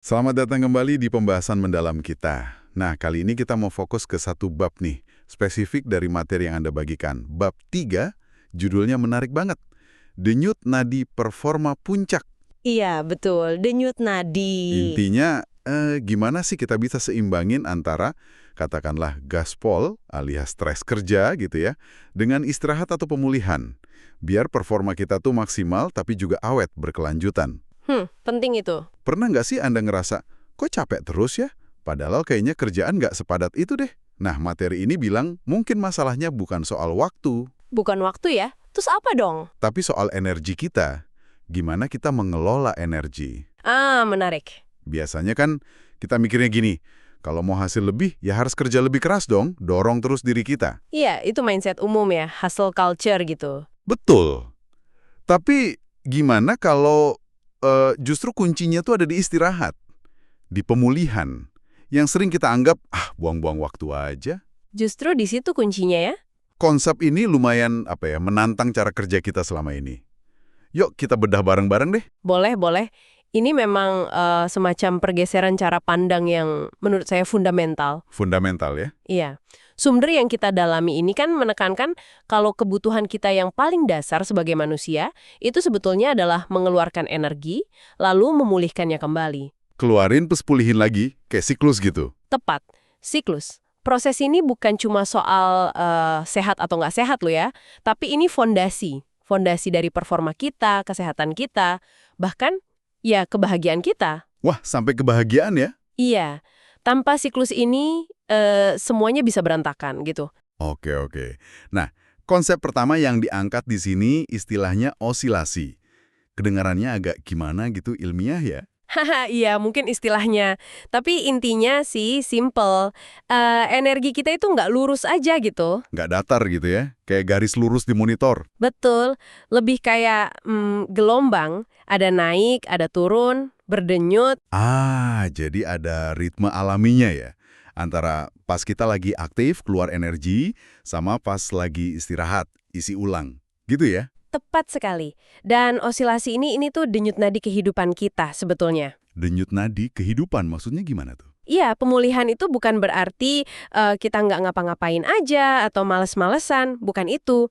Selamat datang kembali di pembahasan mendalam kita. Nah, kali ini kita mau fokus ke satu bab nih, spesifik dari materi yang Anda bagikan. Bab 3, judulnya menarik banget. Denyut nadi performa puncak. Iya, betul. Denyut nadi. Intinya, gimana sih kita bisa seimbangin antara, katakanlah gaspol alias stres kerja gitu ya, dengan istirahat atau pemulihan. Biar performa kita tuh maksimal tapi juga awet berkelanjutan. Penting itu. Pernah nggak sih Anda ngerasa, kok capek terus ya? Padahal kayaknya kerjaan nggak sepadat itu deh. Nah, materi ini bilang mungkin masalahnya bukan soal waktu, Bukan waktu ya? Terus apa dong? tapi soal energi kita. Gimana kita mengelola energi? Menarik. Biasanya kan kita mikirnya gini, kalau mau hasil lebih ya harus kerja lebih keras dong, dorong terus diri kita. Iya, itu mindset umum ya, hustle culture gitu. Betul. Tapi gimana kalau justru kuncinya tuh ada di istirahat, di pemulihan, yang sering kita anggap, buang-buang waktu aja. Justru di situ kuncinya ya. Konsep ini lumayan menantang cara kerja kita selama ini. Yuk kita bedah bareng-bareng deh. Boleh, boleh. Ini memang semacam pergeseran cara pandang yang menurut saya fundamental. Fundamental ya. Iya. Sumber yang kita dalami ini kan menekankan kalau kebutuhan kita yang paling dasar sebagai manusia itu sebetulnya adalah mengeluarkan energi, lalu memulihkannya kembali. Keluarin plus pulihin lagi, kayak siklus gitu. Tepat, siklus. Proses ini bukan cuma soal sehat atau nggak sehat loh ya, tapi ini fondasi. Fondasi dari performa kita, kesehatan kita, bahkan ya kebahagiaan kita. Wah, sampai kebahagiaan ya. Iya, tanpa siklus ini semuanya bisa berantakan gitu. Oke. Nah, konsep pertama yang diangkat di sini istilahnya osilasi. Kedengarannya agak gimana gitu ilmiah ya. Haha, iya mungkin istilahnya. Tapi intinya sih simple. Energi kita itu nggak lurus aja gitu. Nggak datar gitu ya, kayak garis lurus di monitor. Betul, lebih kayak gelombang. Ada naik, ada turun, berdenyut. Jadi ada ritme alaminya ya. Antara pas kita lagi aktif, keluar energi, sama pas lagi istirahat, isi ulang. Gitu ya? Tepat sekali. Dan osilasi ini tuh denyut nadi kehidupan kita sebetulnya. Denyut nadi kehidupan, maksudnya gimana tuh? Iya, pemulihan itu bukan berarti kita nggak ngapa-ngapain aja atau males-malesan, bukan itu.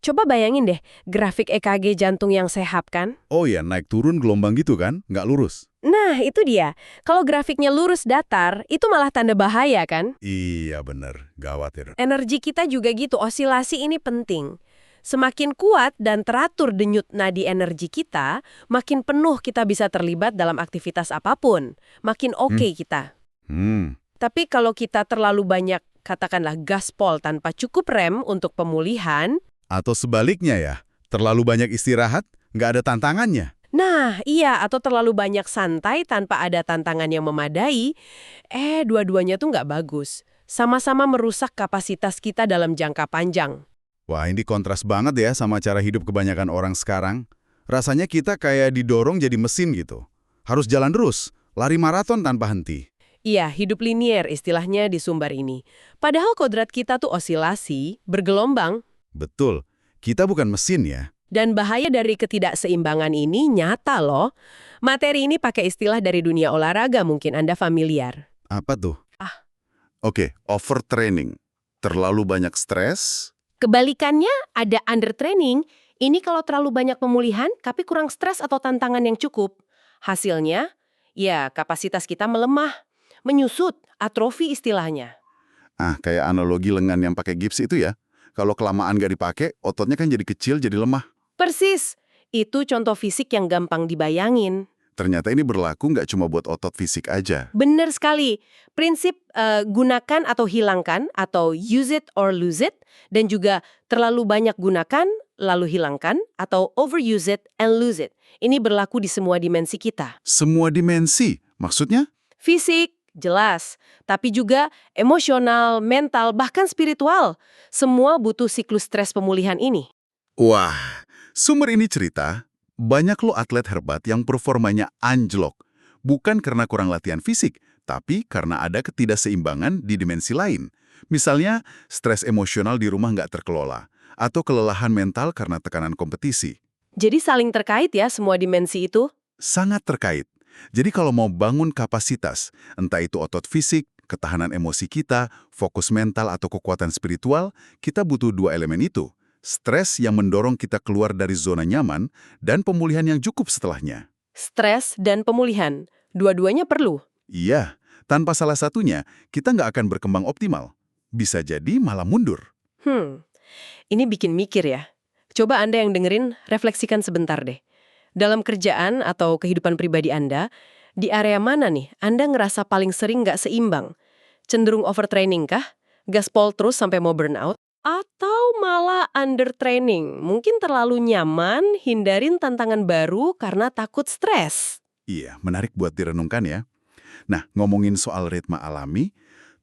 Coba bayangin deh, grafik EKG jantung yang sehat kan? Oh ya, naik turun gelombang gitu kan? Nggak lurus? Nah, itu dia. Kalau grafiknya lurus datar, itu malah tanda bahaya kan? Iya bener, gawat ya. Energi kita juga gitu, osilasi ini penting. Semakin kuat dan teratur denyut nadi energi kita, makin penuh kita bisa terlibat dalam aktivitas apapun. Makin oke kita. Tapi kalau kita terlalu banyak, katakanlah gaspol tanpa cukup rem untuk pemulihan, Atau sebaliknya ya, terlalu banyak istirahat, nggak ada tantangannya. nah iya, atau terlalu banyak santai tanpa ada tantangan yang memadai, dua-duanya tuh nggak bagus. Sama-sama merusak kapasitas kita dalam jangka panjang. Wah, ini kontras banget ya sama cara hidup kebanyakan orang sekarang. Rasanya kita kayak didorong jadi mesin gitu. Harus jalan terus, lari maraton tanpa henti. Iya, hidup linier istilahnya di sumber ini. Padahal kodrat kita tuh osilasi, bergelombang, Betul, kita bukan mesin ya. dan bahaya dari ketidakseimbangan ini nyata loh. Materi ini pakai istilah dari dunia olahraga, mungkin Anda familiar. Apa tuh? Oke, overtraining. Terlalu banyak stres. Kebalikannya, ada undertraining. Ini kalau terlalu banyak pemulihan, tapi kurang stres atau tantangan yang cukup. Hasilnya, ya kapasitas kita melemah, menyusut, atrofi istilahnya. Kayak analogi lengan yang pakai gips itu ya. Kalau kelamaan nggak dipakai, ototnya kan jadi kecil, jadi lemah. Persis, itu contoh fisik yang gampang dibayangin. Ternyata ini berlaku nggak cuma buat otot fisik aja. Benar sekali. Prinsip gunakan atau hilangkan atau use it or lose it, dan juga terlalu banyak gunakan, lalu hilangkan, atau overuse it and lose it. Ini berlaku di semua dimensi kita. Semua dimensi, maksudnya? Fisik, jelas. Tapi juga emosional, mental, bahkan spiritual. Semua butuh siklus stres pemulihan ini. Wah, sumber ini cerita, banyak lo atlet hebat yang performanya anjlok. Bukan karena kurang latihan fisik, tapi karena ada ketidakseimbangan di dimensi lain. Misalnya, stres emosional di rumah nggak terkelola, atau kelelahan mental karena tekanan kompetisi. Jadi saling terkait ya semua dimensi itu? Sangat terkait. Jadi kalau mau bangun kapasitas, entah itu otot fisik, ketahanan emosi kita, fokus mental atau kekuatan spiritual, kita butuh dua elemen itu. Stres yang mendorong kita keluar dari zona nyaman, dan pemulihan yang cukup setelahnya. Stres dan pemulihan, dua-duanya perlu. Iya, tanpa salah satunya, kita nggak akan berkembang optimal. Bisa jadi malah mundur. Ini bikin mikir ya. Coba Anda yang dengerin, refleksikan sebentar deh. Dalam kerjaan atau kehidupan pribadi Anda, di area mana nih Anda ngerasa paling sering nggak seimbang? Cenderung overtraining kah? Gaspol terus sampai mau burnout? Atau malah undertraining? Mungkin terlalu nyaman, hindarin tantangan baru karena takut stres. Iya, menarik buat direnungkan ya. Nah, ngomongin soal ritme alami,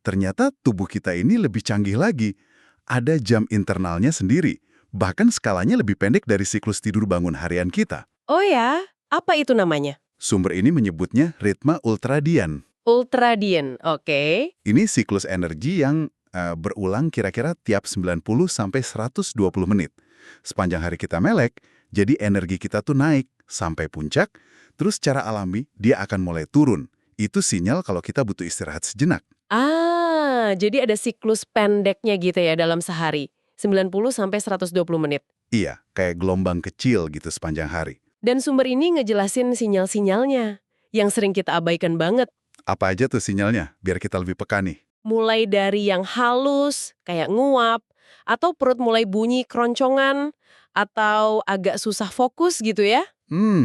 ternyata tubuh kita ini lebih canggih lagi. Ada jam internalnya sendiri, bahkan skalanya lebih pendek dari siklus tidur bangun harian kita. Oh ya? Apa itu namanya? Sumber ini menyebutnya ritme ultradian. Ultradian, oke. Ini siklus energi yang berulang kira-kira tiap 90-120 menit. Sepanjang hari kita melek, jadi energi kita tuh naik sampai puncak, terus secara alami dia akan mulai turun. Itu sinyal kalau kita butuh istirahat sejenak. Jadi ada siklus pendeknya gitu ya dalam sehari. 90-120 menit. Iya, kayak gelombang kecil gitu sepanjang hari. Dan sumber ini ngejelasin sinyal-sinyalnya yang sering kita abaikan banget. Apa aja tuh sinyalnya, biar kita lebih peka nih? Mulai dari yang halus, kayak nguap, atau perut mulai bunyi keroncongan, atau agak susah fokus gitu ya.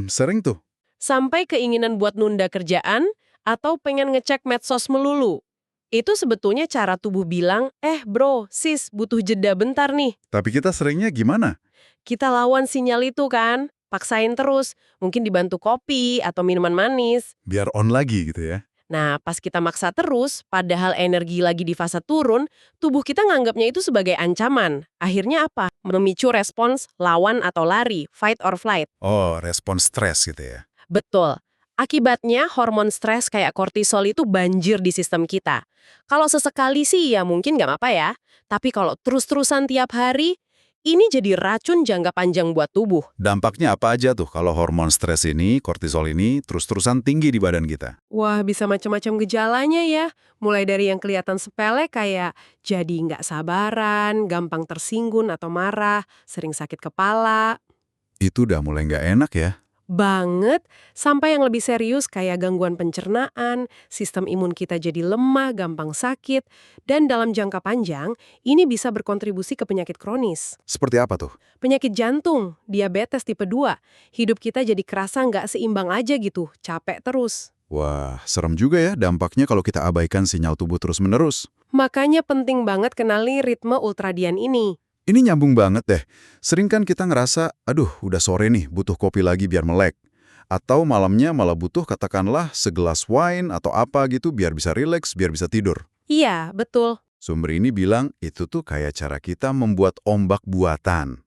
Sering tuh. Sampai keinginan buat nunda kerjaan, atau pengen ngecek medsos melulu. Itu sebetulnya cara tubuh bilang, bro, sis, butuh jeda bentar nih. Tapi kita seringnya gimana? Kita lawan sinyal itu kan, paksain terus, mungkin dibantu kopi atau minuman manis. Biar on lagi gitu ya. Nah, pas kita maksa terus, padahal energi lagi di fase turun, tubuh kita nganggapnya itu sebagai ancaman. Akhirnya apa? Memicu respons lawan atau lari, fight or flight. Oh, respon stres gitu ya. Betul. Akibatnya hormon stres kayak kortisol itu banjir di sistem kita. Kalau sesekali sih ya mungkin nggak apa-apa ya. Tapi kalau terus-terusan tiap hari, ini jadi racun jangka panjang buat tubuh. Dampaknya apa aja tuh kalau hormon stres ini, kortisol ini, terus-terusan tinggi di badan kita? Wah, bisa macam-macam gejalanya ya. Mulai dari yang kelihatan sepele kayak jadi nggak sabaran, gampang tersinggung atau marah, sering sakit kepala. Itu udah mulai nggak enak ya. Banget, sampai yang lebih serius kayak gangguan pencernaan, sistem imun kita jadi lemah, gampang sakit, dan dalam jangka panjang, ini bisa berkontribusi ke penyakit kronis. Seperti apa tuh? Penyakit jantung, diabetes tipe 2, hidup kita jadi kerasa nggak seimbang aja gitu, capek terus. Wah, serem juga ya dampaknya kalau kita abaikan sinyal tubuh terus-menerus. Makanya penting banget kenali ritme ultradian ini. Ini nyambung banget deh. Sering kan kita ngerasa, aduh udah sore nih, butuh kopi lagi biar melek. Atau malamnya malah butuh katakanlah segelas wine atau apa gitu biar bisa rileks, biar bisa tidur. Iya, betul. Sumber ini bilang itu tuh kayak cara kita membuat ombak buatan.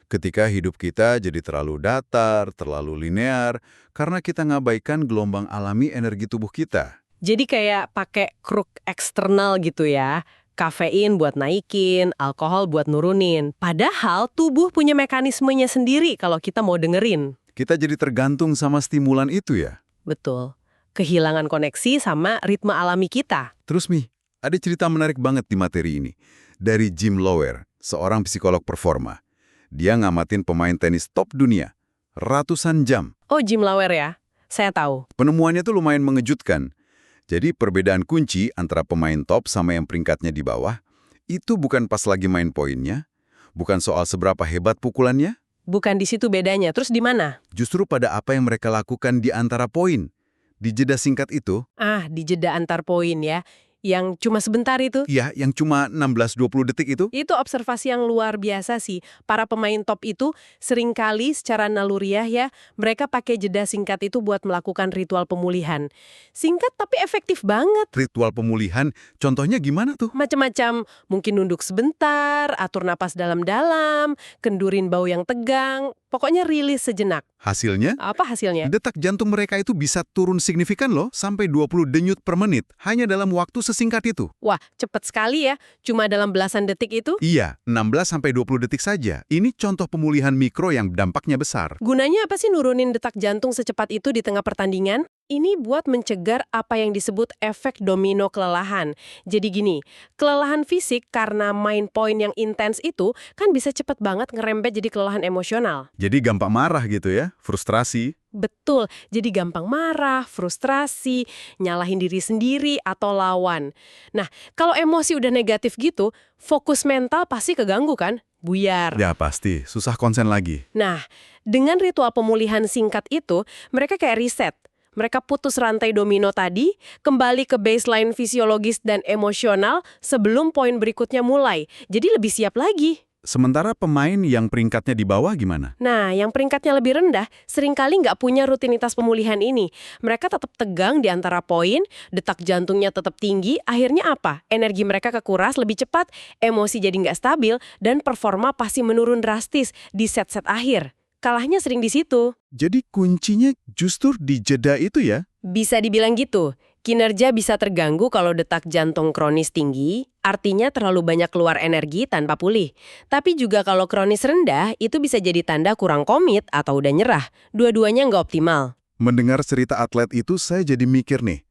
Ketika hidup kita jadi terlalu datar, terlalu linear, karena kita ngabaikan gelombang alami energi tubuh kita. Jadi kayak pakai kruk eksternal gitu ya. Kafein buat naikin, alkohol buat nurunin. Padahal tubuh punya mekanismenya sendiri kalau kita mau dengerin. Kita jadi tergantung sama stimulan itu ya. Betul. Kehilangan koneksi sama ritme alami kita. Terus Mi, ada cerita menarik banget di materi ini. Dari Jim Loehr, seorang psikolog performa. Dia ngamatin pemain tenis top dunia. Ratusan jam. Oh, Jim Loehr ya? Saya tahu. Penemuannya tuh lumayan mengejutkan. Jadi perbedaan kunci antara pemain top sama yang peringkatnya di bawah, itu bukan pas lagi main poinnya, bukan soal seberapa hebat pukulannya. Bukan di situ bedanya, terus di mana? Justru pada apa yang mereka lakukan di antara poin. Di jeda singkat itu, Di jeda antar poin ya. Yang cuma sebentar itu. ya yang cuma 16-20 detik itu, Itu observasi yang luar biasa sih. Para pemain top itu seringkali secara naluriah ya, mereka pakai jeda singkat itu buat melakukan ritual pemulihan. Singkat tapi efektif banget. ritual pemulihan, contohnya gimana tuh? Macam-macam, mungkin nunduk sebentar, atur napas dalam-dalam, kendurin bau yang tegang, pokoknya rilis sejenak. Hasilnya? Apa hasilnya? Detak jantung mereka itu bisa turun signifikan loh, sampai 20 denyut per menit, hanya dalam waktu sesingkat itu. Wah, cepet sekali ya. Cuma dalam belasan detik itu. Iya, 16-20 detik saja. Ini contoh pemulihan mikro yang dampaknya besar. Gunanya apa sih nurunin detak jantung secepat itu di tengah pertandingan? Ini buat mencegar apa yang disebut efek domino kelelahan. Jadi gini, kelelahan fisik karena main point yang intens itu kan bisa cepet banget ngerembet jadi kelelahan emosional. Jadi gampang marah gitu ya, frustrasi. Betul, jadi gampang marah, frustrasi, nyalahin diri sendiri atau lawan. Nah, kalau emosi udah negatif gitu, fokus mental pasti keganggu kan? Buyar. Ya pasti, susah konsen lagi. Nah, dengan ritual pemulihan singkat itu, mereka kayak reset. Mereka putus rantai domino tadi, kembali ke baseline fisiologis dan emosional sebelum poin berikutnya mulai. Jadi lebih siap lagi. Sementara pemain yang peringkatnya di bawah gimana? Nah, yang peringkatnya lebih rendah, seringkali nggak punya rutinitas pemulihan ini. Mereka tetap tegang di antara poin, detak jantungnya tetap tinggi, akhirnya apa? Energi mereka kekuras lebih cepat, emosi jadi nggak stabil, dan performa pasti menurun drastis di set-set akhir. Kalahnya sering di situ. Jadi kuncinya justru di jeda itu ya? Bisa dibilang gitu. Kinerja bisa terganggu kalau detak jantung kronis tinggi, artinya terlalu banyak keluar energi tanpa pulih. Tapi juga kalau kronis rendah, itu bisa jadi tanda kurang komit atau udah nyerah. Dua-duanya nggak optimal. Mendengar cerita atlet itu saya jadi mikir nih.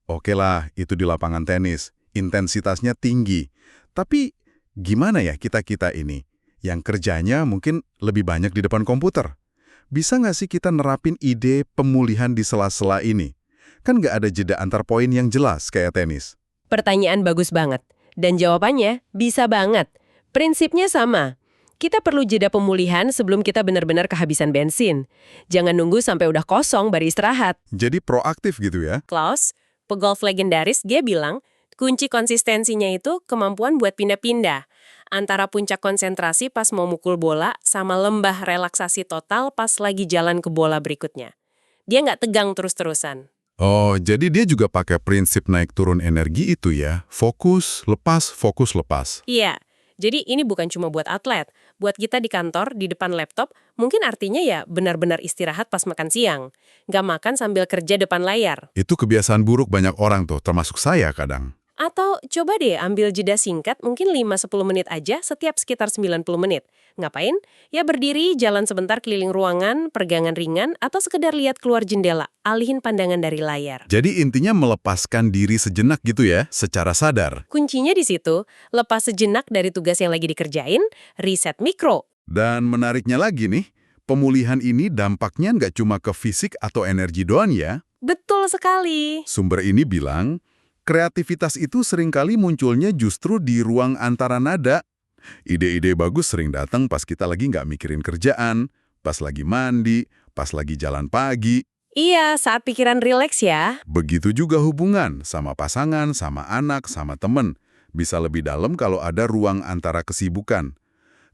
Oke lah, itu di lapangan tenis. Intensitasnya tinggi. Tapi gimana ya kita-kita ini? Yang kerjanya mungkin lebih banyak di depan komputer. Bisa nggak sih kita nerapin ide pemulihan di sela-sela ini? Kan nggak ada jeda antar poin yang jelas kayak tenis. Pertanyaan bagus banget. Dan jawabannya bisa banget. Prinsipnya sama. Kita perlu jeda pemulihan sebelum kita benar-benar kehabisan bensin. Jangan nunggu sampai udah kosong baru istirahat. Jadi proaktif gitu ya? Klaus, pegolf legendaris, dia bilang, kunci konsistensinya itu kemampuan buat pindah-pindah. Antara puncak konsentrasi pas mau mukul bola sama lembah relaksasi total pas lagi jalan ke bola berikutnya. Dia nggak tegang terus-terusan. Oh, jadi dia juga pakai prinsip naik turun energi itu ya? Fokus, lepas. Iya, jadi ini bukan cuma buat atlet. Buat kita di kantor, di depan laptop, mungkin artinya ya benar-benar istirahat pas makan siang. Nggak makan sambil kerja depan layar. Itu kebiasaan buruk banyak orang tuh, termasuk saya kadang. Atau coba deh ambil jeda singkat mungkin 5-10 menit aja setiap sekitar 90 menit. Ngapain? Ya berdiri, jalan sebentar keliling ruangan, peregangan ringan, atau sekedar lihat keluar jendela, alihin pandangan dari layar. Jadi intinya melepaskan diri sejenak gitu ya, secara sadar. Kuncinya di situ, lepas sejenak dari tugas yang lagi dikerjain, reset mikro. Dan menariknya lagi nih, pemulihan ini dampaknya nggak cuma ke fisik atau energi doang ya. Betul sekali. Sumber ini bilang, kreativitas itu seringkali munculnya justru di ruang antara nada. Ide-ide bagus sering datang pas kita lagi nggak mikirin kerjaan, pas lagi mandi, pas lagi jalan pagi. Iya, saat pikiran rileks ya. Begitu juga hubungan sama pasangan, sama anak, sama temen. Bisa lebih dalam kalau ada ruang antara kesibukan.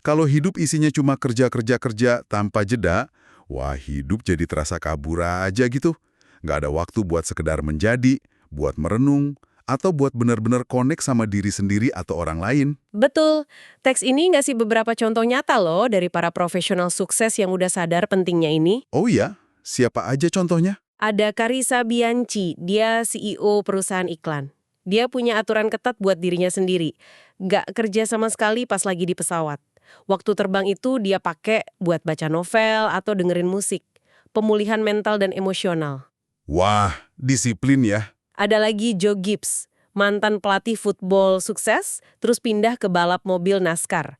Kalau hidup isinya cuma kerja tanpa jeda, wah hidup jadi terasa kabur aja gitu. Nggak ada waktu buat sekedar menjadi, buat merenung, atau buat benar-benar connect sama diri sendiri atau orang lain. Betul. Teks ini ngasih beberapa contoh nyata loh dari para profesional sukses yang udah sadar pentingnya ini. Oh iya? Siapa aja contohnya? Ada Carissa Bianchi, dia CEO perusahaan iklan. Dia punya aturan ketat buat dirinya sendiri. Nggak kerja sama sekali pas lagi di pesawat. Waktu terbang itu dia pakai buat baca novel atau dengerin musik. Pemulihan mental dan emosional. Wah, disiplin ya. Ada lagi Joe Gibbs, mantan pelatih football sukses, terus pindah ke balap mobil NASCAR.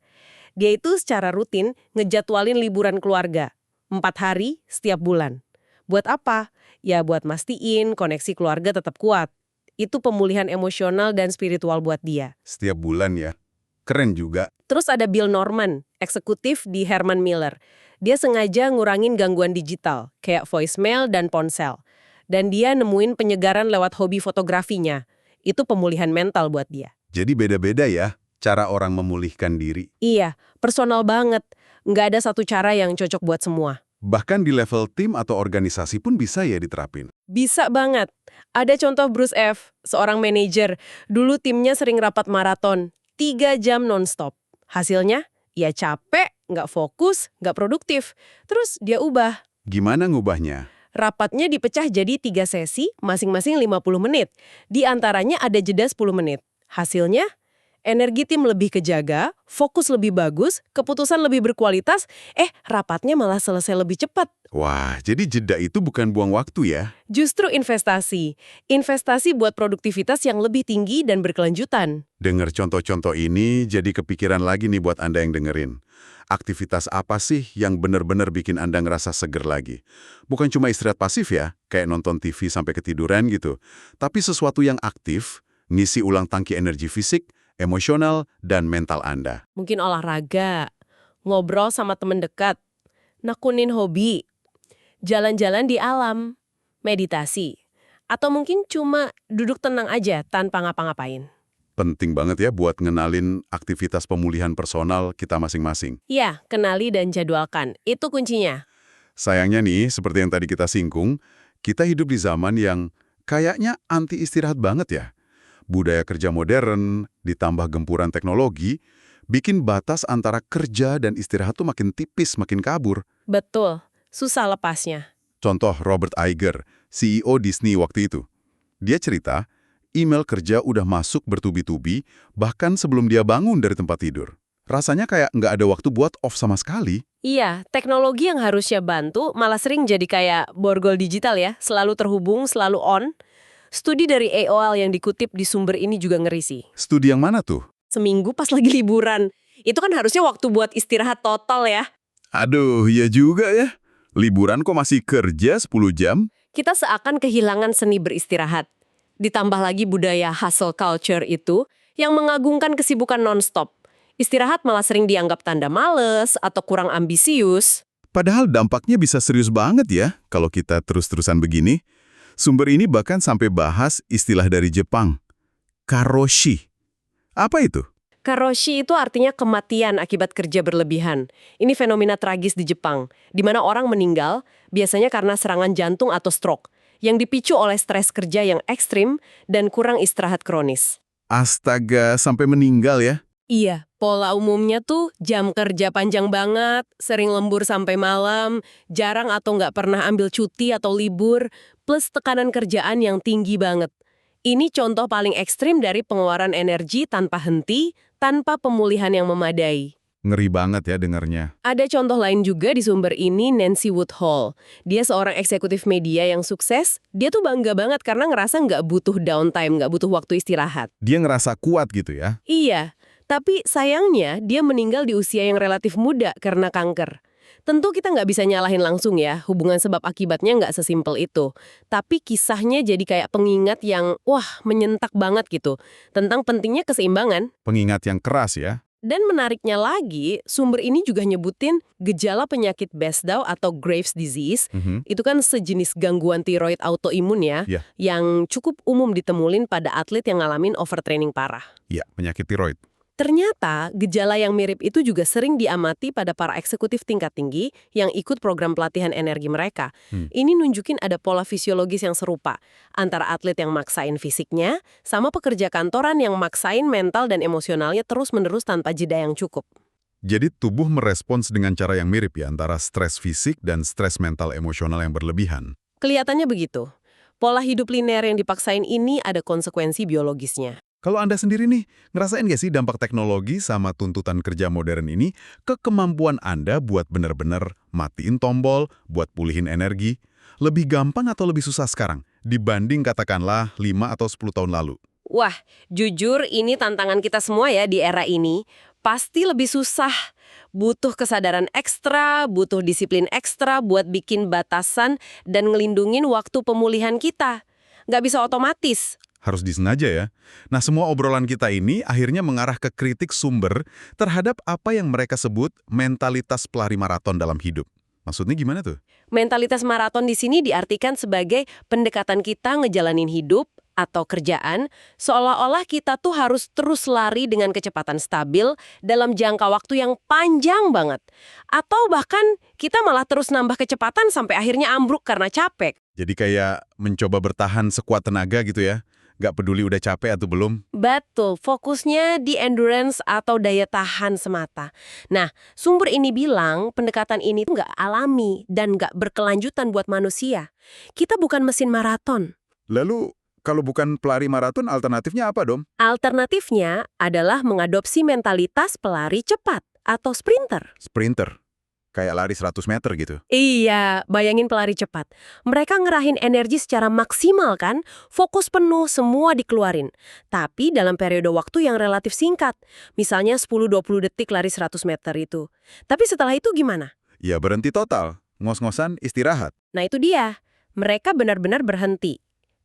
Dia itu secara rutin ngejadwalin liburan keluarga, 4 hari setiap bulan. Buat apa? Ya buat mastiin koneksi keluarga tetap kuat. Itu pemulihan emosional dan spiritual buat dia. Setiap bulan ya. Keren juga. Terus ada Bill Norman, eksekutif di Herman Miller. Dia sengaja ngurangin gangguan digital, kayak voicemail dan ponsel. Dan dia nemuin penyegaran lewat hobi fotografinya. Itu pemulihan mental buat dia. Jadi beda-beda ya cara orang memulihkan diri. Iya, personal banget. Nggak ada satu cara yang cocok buat semua. Bahkan di level tim atau organisasi pun bisa ya diterapin. Bisa banget. Ada contoh Bruce F., seorang manajer. Dulu timnya sering rapat maraton, 3 jam non-stop. Hasilnya, ya capek, nggak fokus, nggak produktif. Terus dia ubah. Gimana ngubahnya? Rapatnya dipecah jadi 3 sesi, masing-masing 50 menit. Di antaranya ada jeda 10 menit. Hasilnya, energi tim lebih kejaga, fokus lebih bagus, keputusan lebih berkualitas, rapatnya malah selesai lebih cepat. Wah, jadi jeda itu bukan buang waktu ya? Justru investasi. Investasi buat produktivitas yang lebih tinggi dan berkelanjutan. Dengar contoh-contoh ini jadi kepikiran lagi nih buat Anda yang dengerin. Aktivitas apa sih yang benar-benar bikin Anda ngerasa seger lagi? Bukan cuma istirahat pasif ya, kayak nonton TV sampai ketiduran gitu. Tapi sesuatu yang aktif, ngisi ulang tangki energi fisik, emosional, dan mental Anda. Mungkin olahraga, ngobrol sama teman dekat, nekunin hobi, jalan-jalan di alam, meditasi, atau mungkin cuma duduk tenang aja tanpa ngapa-ngapain. Penting banget ya buat ngenalin aktivitas pemulihan personal kita masing-masing. Ya, kenali dan jadwalkan. Itu kuncinya. Sayangnya nih, seperti yang tadi kita singgung, kita hidup di zaman yang kayaknya anti istirahat banget ya. Budaya kerja modern, ditambah gempuran teknologi, bikin batas antara kerja dan istirahat tuh makin tipis, makin kabur. Betul, susah lepasnya. Contoh Robert Iger, CEO Disney waktu itu. Dia cerita, email kerja udah masuk bertubi-tubi, bahkan sebelum dia bangun dari tempat tidur. Rasanya kayak nggak ada waktu buat off sama sekali. Iya, teknologi yang harusnya bantu malah sering jadi kayak borgol digital ya, selalu terhubung, selalu on. Studi dari AOL yang dikutip di sumber ini juga ngeri sih. Studi yang mana tuh? Seminggu pas lagi liburan. Itu kan harusnya waktu buat istirahat total ya. Aduh, iya juga ya. Liburan kok masih kerja 10 jam? Kita seakan kehilangan seni beristirahat. Ditambah lagi budaya hustle culture itu yang mengagungkan kesibukan nonstop. Istirahat malah sering dianggap tanda males atau kurang ambisius. Padahal dampaknya bisa serius banget ya kalau kita terus-terusan begini. Sumber ini bahkan sampai bahas istilah dari Jepang, karoshi. Apa itu? Karoshi itu artinya kematian akibat kerja berlebihan. Ini fenomena tragis di Jepang, di mana orang meninggal biasanya karena serangan jantung atau stroke, yang dipicu oleh stres kerja yang ekstrim dan kurang istirahat kronis. Astaga, sampai meninggal ya? Iya, pola umumnya tuh jam kerja panjang banget, sering lembur sampai malam, jarang atau nggak pernah ambil cuti atau libur, plus tekanan kerjaan yang tinggi banget. Ini contoh paling ekstrim dari pengeluaran energi tanpa henti, tanpa pemulihan yang memadai. Ngeri banget ya dengarnya. Ada contoh lain juga di sumber ini, Nancy Woodhull. Dia seorang eksekutif media yang sukses, dia tuh bangga banget karena ngerasa nggak butuh downtime, nggak butuh waktu istirahat. Dia ngerasa kuat gitu ya? Iya. Tapi sayangnya dia meninggal di usia yang relatif muda karena kanker. Tentu kita nggak bisa nyalahin langsung ya, hubungan sebab akibatnya nggak sesimpel itu. Tapi kisahnya jadi kayak pengingat yang, menyentak banget gitu. Tentang pentingnya keseimbangan. Pengingat yang keras ya? Dan menariknya lagi, sumber ini juga nyebutin gejala penyakit Besdow atau Graves' disease. Itu kan sejenis gangguan tiroid autoimun ya, Iya. yang cukup umum ditemulin pada atlet yang ngalamin overtraining parah. Iya, penyakit tiroid. Ternyata, gejala yang mirip itu juga sering diamati pada para eksekutif tingkat tinggi yang ikut program pelatihan energi mereka. Ini nunjukin ada pola fisiologis yang serupa, antara atlet yang maksain fisiknya, sama pekerja kantoran yang maksain mental dan emosionalnya terus-menerus tanpa jeda yang cukup. Jadi tubuh merespons dengan cara yang mirip ya, antara stres fisik dan stres mental emosional yang berlebihan. Kelihatannya begitu. Pola hidup linear yang dipaksain ini ada konsekuensi biologisnya. Kalau Anda sendiri nih, ngerasain nggak sih dampak teknologi sama tuntutan kerja modern ini ke kemampuan Anda buat benar-benar matiin tombol, buat pulihin energi? Lebih gampang atau lebih susah sekarang dibanding katakanlah 5 atau 10 tahun lalu? Wah, jujur ini tantangan kita semua ya di era ini. Pasti lebih susah. Butuh kesadaran ekstra, butuh disiplin ekstra buat bikin batasan dan ngelindungin waktu pemulihan kita. Nggak bisa otomatis. Harus disengaja ya. Nah, semua obrolan kita ini akhirnya mengarah ke kritik sumber terhadap apa yang mereka sebut mentalitas pelari maraton dalam hidup. Maksudnya gimana tuh? Mentalitas maraton di sini diartikan sebagai pendekatan kita ngejalanin hidup atau kerjaan, seolah-olah kita tuh harus terus lari dengan kecepatan stabil dalam jangka waktu yang panjang banget. Atau bahkan kita malah terus nambah kecepatan sampai akhirnya ambruk karena capek. Jadi kayak mencoba bertahan sekuat tenaga gitu ya. Nggak peduli udah capek atau belum. Betul, fokusnya di endurance atau daya tahan semata. Nah, sumber ini bilang pendekatan ini tuh nggak alami dan nggak berkelanjutan buat manusia. Kita bukan mesin maraton. Lalu, kalau bukan pelari maraton, alternatifnya apa, Dom? Alternatifnya adalah mengadopsi mentalitas pelari cepat atau sprinter. Sprinter. Kayak lari 100 meter gitu. Iya, bayangin pelari cepat. Mereka ngerahin energi secara maksimal kan, fokus penuh semua dikeluarin. Tapi dalam periode waktu yang relatif singkat, misalnya 10-20 detik lari 100 meter itu. Tapi setelah itu gimana? Ya berhenti total. Ngos-ngosan istirahat. Nah itu dia, mereka benar-benar berhenti.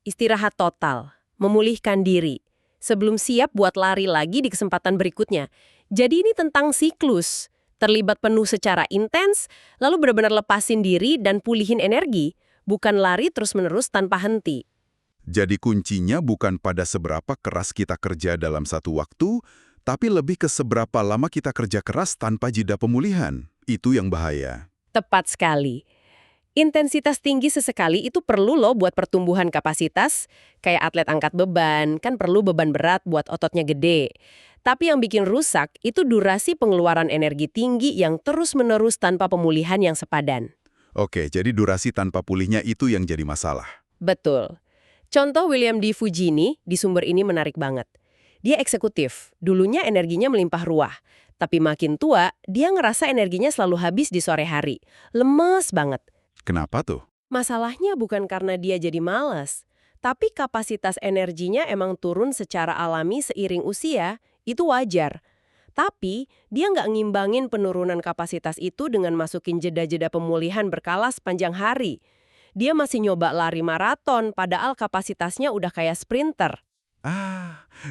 Istirahat total, memulihkan diri, sebelum siap buat lari lagi di kesempatan berikutnya. Jadi ini tentang siklus. Terlibat penuh secara intens, lalu benar-benar lepasin diri dan pulihin energi, bukan lari terus-menerus tanpa henti. Jadi kuncinya bukan pada seberapa keras kita kerja dalam satu waktu, tapi lebih ke seberapa lama kita kerja keras tanpa jeda pemulihan. Itu yang bahaya. Tepat sekali. Intensitas tinggi sesekali itu perlu loh buat pertumbuhan kapasitas, kayak atlet angkat beban, kan perlu beban berat buat ototnya gede. Tapi yang bikin rusak itu durasi pengeluaran energi tinggi yang terus-menerus tanpa pemulihan yang sepadan. Oke, jadi durasi tanpa pulihnya itu yang jadi masalah. Betul. Contoh William D. Fugini di sumber ini menarik banget. Dia eksekutif, dulunya energinya melimpah ruah. Tapi makin tua, dia ngerasa energinya selalu habis di sore hari. Lemes banget. Kenapa tuh? Masalahnya bukan karena dia jadi malas, tapi kapasitas energinya emang turun secara alami seiring usia, itu wajar. Tapi, dia nggak ngimbangin penurunan kapasitas itu dengan masukin jeda-jeda pemulihan berkala sepanjang hari. Dia masih nyoba lari maraton, padahal kapasitasnya udah kayak sprinter.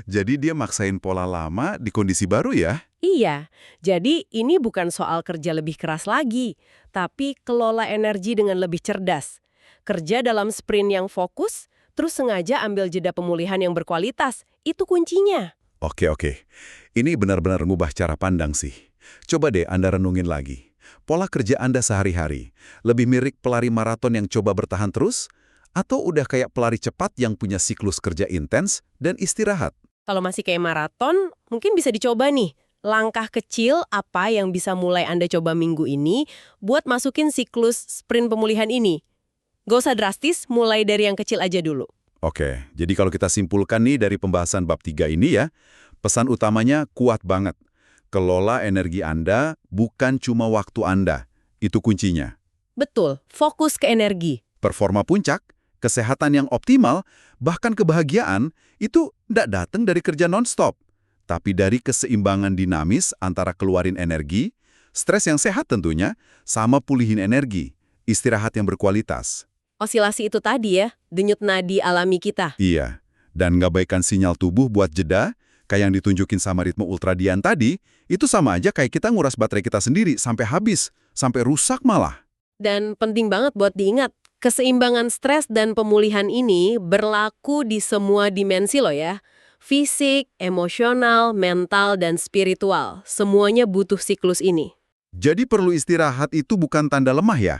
Jadi dia maksain pola lama di kondisi baru ya? Iya, jadi ini bukan soal kerja lebih keras lagi, tapi kelola energi dengan lebih cerdas. Kerja dalam sprint yang fokus, terus sengaja ambil jeda pemulihan yang berkualitas, itu kuncinya. Oke. Ini benar-benar ngubah cara pandang sih. Coba deh Anda renungin lagi. Pola kerja Anda sehari-hari, lebih mirip pelari maraton yang coba bertahan terus? Atau udah kayak pelari cepat yang punya siklus kerja intens dan istirahat? Kalau masih kayak maraton, mungkin bisa dicoba nih. Langkah kecil apa yang bisa mulai Anda coba minggu ini buat masukin siklus sprint pemulihan ini? Gak usah drastis, mulai dari yang kecil aja dulu. Oke, jadi kalau kita simpulkan nih dari pembahasan bab 3 ini ya, pesan utamanya kuat banget. Kelola energi Anda bukan cuma waktu Anda. Itu kuncinya. Betul, fokus ke energi. Performa puncak, kesehatan yang optimal, bahkan kebahagiaan, itu ndak datang dari kerja non-stop. Tapi dari keseimbangan dinamis antara keluarin energi, stres yang sehat tentunya, sama pulihin energi, istirahat yang berkualitas. Osilasi itu tadi ya, denyut nadi alami kita. Iya, dan ngabaikan sinyal tubuh buat jeda, kayak yang ditunjukin sama ritme ultradian tadi, itu sama aja kayak kita nguras baterai kita sendiri sampai habis, sampai rusak malah. Dan penting banget buat diingat, keseimbangan stres dan pemulihan ini berlaku di semua dimensi loh ya. Fisik, emosional, mental, dan spiritual. Semuanya butuh siklus ini. Jadi perlu istirahat itu bukan tanda lemah ya?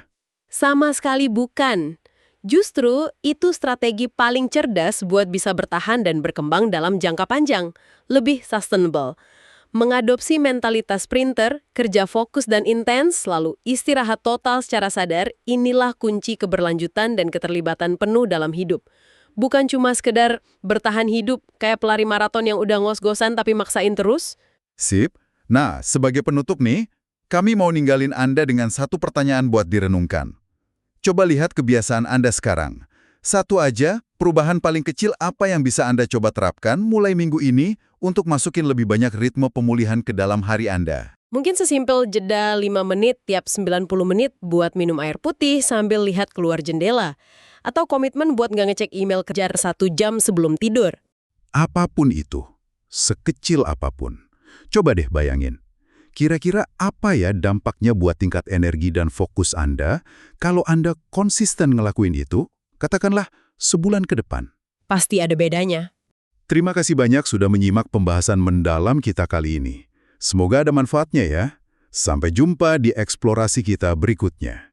Sama sekali bukan. Justru itu strategi paling cerdas buat bisa bertahan dan berkembang dalam jangka panjang. Lebih sustainable. Mengadopsi mentalitas sprinter, kerja fokus dan intens, lalu istirahat total secara sadar, inilah kunci keberlanjutan dan keterlibatan penuh dalam hidup. Bukan cuma sekedar bertahan hidup kayak pelari maraton yang udah ngos-ngosan tapi maksain terus. Sip. Nah, sebagai penutup nih, kami mau ninggalin Anda dengan satu pertanyaan buat direnungkan. Coba lihat kebiasaan Anda sekarang. Satu aja, perubahan paling kecil apa yang bisa Anda coba terapkan mulai minggu ini untuk masukin lebih banyak ritme pemulihan ke dalam hari Anda. Mungkin sesimpel jeda 5 menit tiap 90 menit buat minum air putih sambil lihat keluar jendela. Atau komitmen buat nggak ngecek email kerja 1 jam sebelum tidur. Apapun itu, sekecil apapun. Coba deh bayangin. Kira-kira apa ya dampaknya buat tingkat energi dan fokus Anda kalau Anda konsisten ngelakuin itu, katakanlah sebulan ke depan? Pasti ada bedanya. Terima kasih banyak sudah menyimak pembahasan mendalam kita kali ini. Semoga ada manfaatnya ya. Sampai jumpa di eksplorasi kita berikutnya.